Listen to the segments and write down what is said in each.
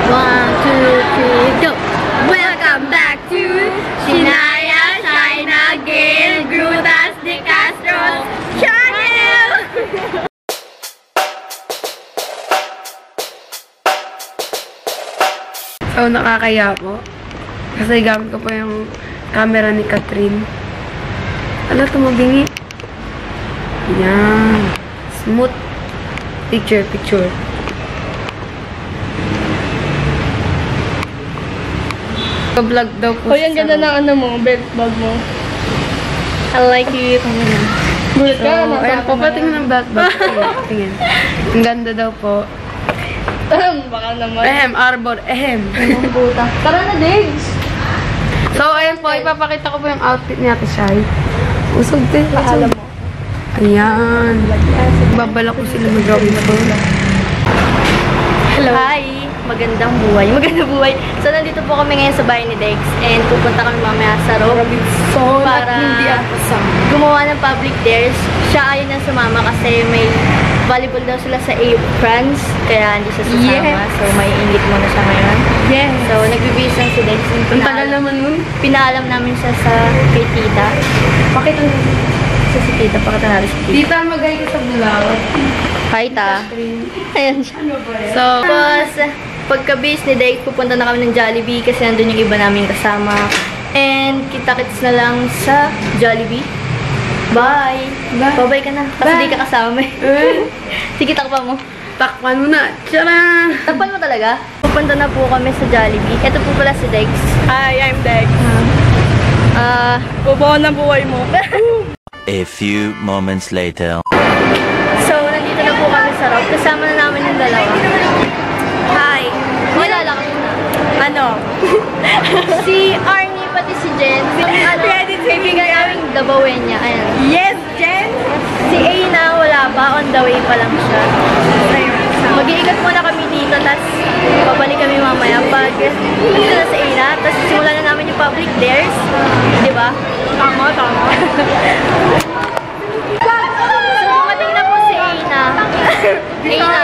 1, 2, 3, go! Welcome back to Shinaya China Gail Grutas de Castro's channel! So, nakakaya po. Kasi gamit ko po yung camera ni Catherine. Ala, tumabingi. Yan. Smooth. Picture. Vlog daw po. Oh, yan ganda ng ano mo, belt bag mo. I like it. Gulat ka na. Ayan po, patingin ng belt bag. Tingin. Ang ganda daw po. Baka naman. Arbor. Ang buta. Tara na, Diggs! So, ayan po, ipapakita ko po yung outfit ni Ate Shai. Usog din. Paalam mo. Ayan. Babala ko sila mag-gawin po. Hello! Hi! Magandang buhay. So, nandito po kami ngayon sa bahay ni Dex and pupunta kami mamaya sa So, para hindi ako sama. gumawa ng public dares. Siya ayaw na sumama kasi may volleyball daw sila sa France, kaya hindi siya sasama. Yes. So, may ingit muna siya ngayon. Yes. So, nagbibihis lang si Dex. Ang tagal naman nun. Pinaalam namin siya sa kay tita. Pakita natin si tita. Pakita natin si tita. Tita, mag-ay ka sa bulawat. Hi, ta. Ayan siya. So, Tapos, pagka-base ni Dex, pupunta na kami ng Jollibee kasi nandun yung iba namin kasama. And, kita-kits na lang sa Jollibee. Bye! Bye-bye ka na. Kasi di ka kasama eh. Sige, takpan mo. takpan mo na. Tiyara! Takpan mo talaga? Pupunta na po kami sa Jollibee. Ito po pala si Dex. Hi, I'm Diggs. Bubuo ng buhay mo. A few moments later. So, nandito na po kami sa Rock. Kasama na namin yung dalawa. Hi! Kilala ka na. Ano? Si Arnie, pati si Jen. Credit sa Kaibigan naming dabawin niya. Ayan. Yes, Jen! Si Aina, wala pa. On the way pa lang siya. Mag-iikot muna kami dito, tapos babalik kami mamaya. Pag nandito na si Aina, tapos simulan na namin yung public dares. Di ba? Tama. So, dumating na po si Aina. Aina,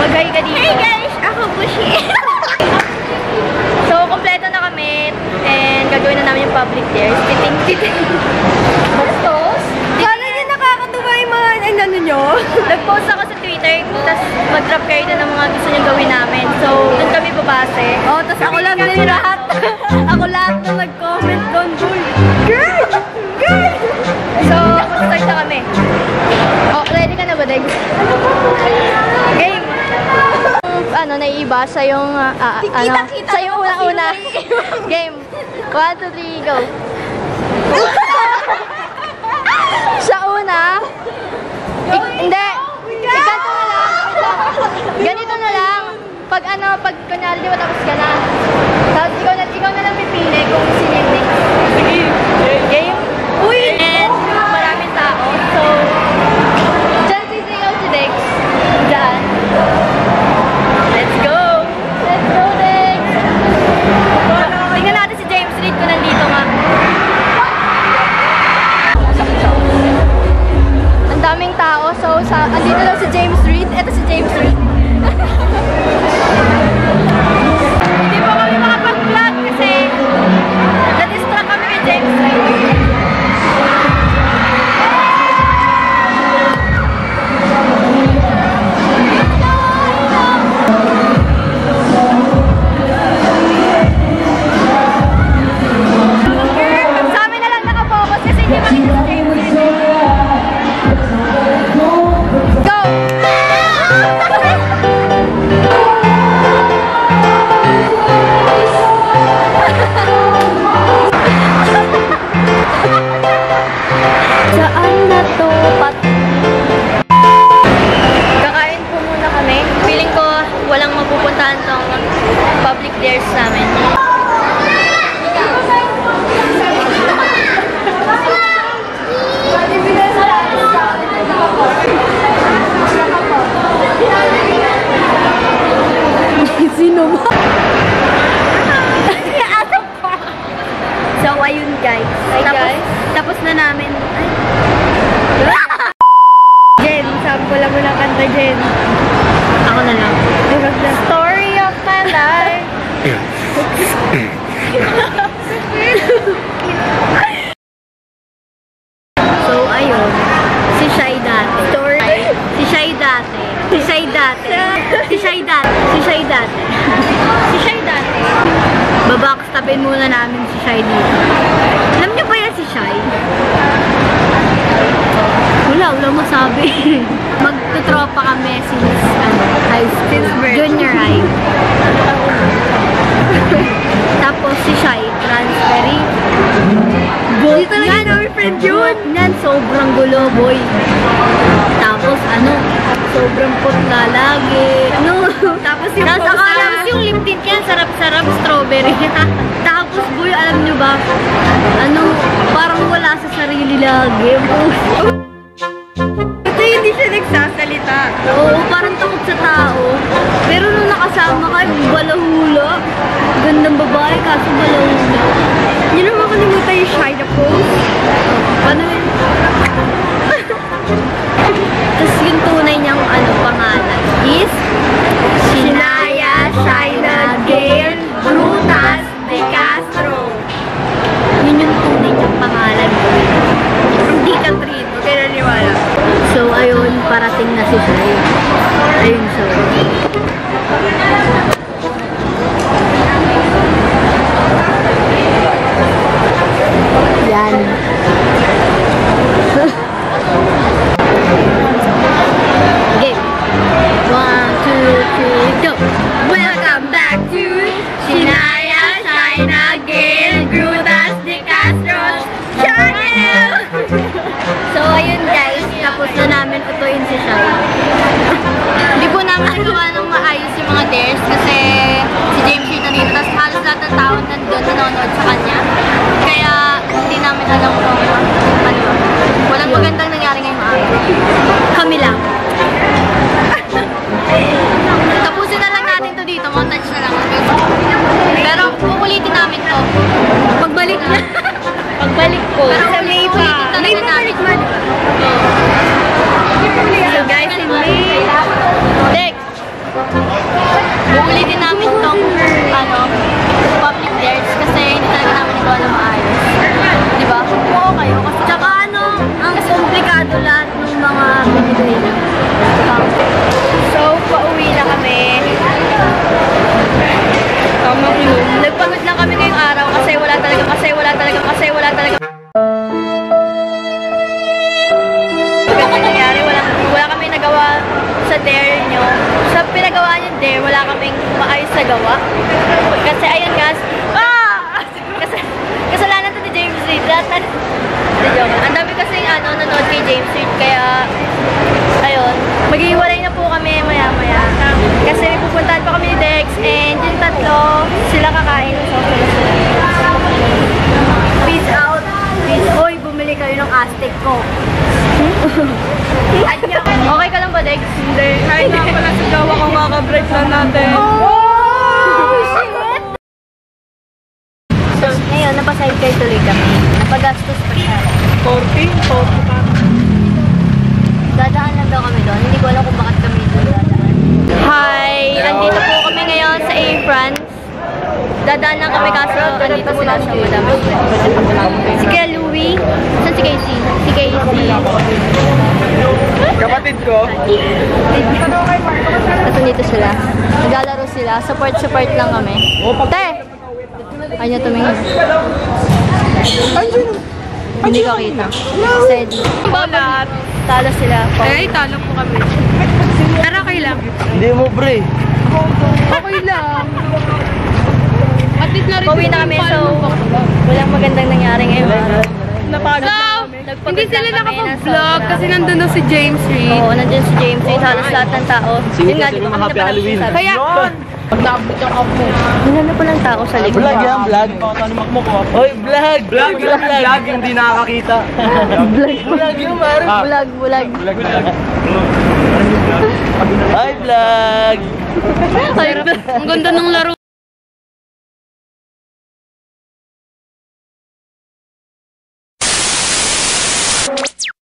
mag-hi ka dito. Hey guys! Ako po siya. So, kompleto na kami. And gagawin na namin yung public dares. Titing. Bastos? Parang yung nakakatuwa yung mga ano nyo. Nag-post ako sa Twitter, tapos mag-drop kayo na ng mga gusto nyo gawin namin. So, doon kami babase. Oh, tapos ako lang din lahat. Ako lahat na nag-comment doon. Girl! So, start na kami. Oh, ready ka na ba, Dex? Game! Ano, naiibasa yung, sa yung una-una. Game. 1, 2, 3, go! Sa una, hindi. Ganito na lang. Ganito na lang. Pag kunyari, di ba tapos ka na. Tapos ikaw na lang pipili kung sino yung next. Game. Uy! And maraming tao. So, dyan sisingaw si Dex. Dyan. Let's go! Let's go, Dex! Tingnan natin si James Reid kung nandito nga. Ang daming tao. So, andito lang si James Reid. Ito si James Reid. Hindi pa kami makapag-vlog kasi na-distract kami kay James Reid. Sa amin na lang nakapokus kasi hindi makita si James Reid. Go! Saan na to? Kakain po muna kami. Feeling ko walang mapupuntahan tong public dares namin. Sino ba? So, ayun guys. Tapos na namin. Jen, sample mo ng kanta, Jen. Ako na lang. Story of my life. kausapin muna namin si Shai dito. Alam niyo ba yan si Shai? Wala masabi. Magtutropa kami since high school. Junior high. Tapos si Shai, transferring. Hindi talaga namin friend yun. Yan, sobrang gulo, boy. Tapos sobrang putla lagi. Tapos yung tapos yung lip tint yan, sarap-sarap, strawberry. Tapos boy, alam nyo ba? Parang wala sa sarili lagi. Ito hindi siya nagsasalita. Oo, parang takot sa tao. Pero nung nakasama ka, balahula. Gandang babae, kaso balahula. Yun naman makalimutan yung Shai na pose. Paano yun? Tapos yung tunay niyang pangalan is Shinaya Shaina Gail Brutas de Castro. Yun yung tunay niyang pangalan. Hindi Catherine, huwag kayo naniwala. So ayun, parating na si Shai. Ayun, so yan. Okay. 1, 2, 3, go! Welcome back to Shinaya Shaina Gail Brutas de Castro Channel! So ayun guys, tapos na namin tutuin si Shai. Hindi po namin nagawa ng maayos yung mga dares kasi si James Reed nandito, tapos halos lahat ng tao nandun nanonood sa kanya. Kaya hindi namin alam kung walang magandang nangyari ngayong araw. Kami lang. Tapusin na lang natin to dito, montage na lang. Pero uulitin namin to. Pagbalik na. Pagbalik ko. Pero uulitin talaga namin. So guys, in May. Next. Uulitin namin tong public dares kasi hindi talaga namin nagawa na maayos. Diba? Oo kayo. Kasi tsaka ang komplikado lahat ng mga binibigay na. So, pauwi na kami. Nagpagod lang kami ngayong araw kasi wala talaga. Ganyan nangyari, wala kami nagawa sa dare nyo. Sa pinagawa nyo dare, wala kaming maayos na gawa. Kasi ayun guys, kasalanan to ni James Reed. Ang dami kasi nanonood kay James Reed, kaya ayun, maghihiwalay na po kami maya-maya. Kasi may pupuntahan pa kami ni Dex and yung tatlo, sila kakain ng sausage. Peace out. Peace. Hoy, bumili kayo ng Aztec ko. Okay ka lang ba, Dex? Hindi. Kahit na pala sa gawa ko makaka-break lang natin. So, ngayon, napaside-kayo tuloy kami. Napagastos pa siya. 40 pa. Dadaan lang daw kami doon. Hindi ko alam kung bakit kami doon dadaan. Hi! Andito po kami ngayon sa A-France. Dadaan lang kami kaso andito sila sa Madame. Si Kuya Louie. Saan si Casey? Si Casey. Kapatid ko. Tapos nandito sila. Naglalaro sila. Support lang kami. Te! Ayaw niya tumingin. Hindi ko kita. Steady. Balat. Talo sila. Ay, talo po kami. Pero okay lang. Hindi mo, bre. Okay lang. At least na rin. Pauwi na kami, so walang magandang nangyari ngayon. Napagod So, na kami. hindi sila nakapag-vlog kasi nandun na si James Reed. Oo, nandiyan si James Reed. Halos lahat ng tao. Yun nga, di ba kami napanagsasabi. Kaya, Pag-naabot yung apo. Hindi po lang tao sa likod. Vlog yan, vlog. Oy, vlog! Vlog, yung di nakakakita. Vlog yung maro. Bulag. Ay, vlog! ang ganda ng laro.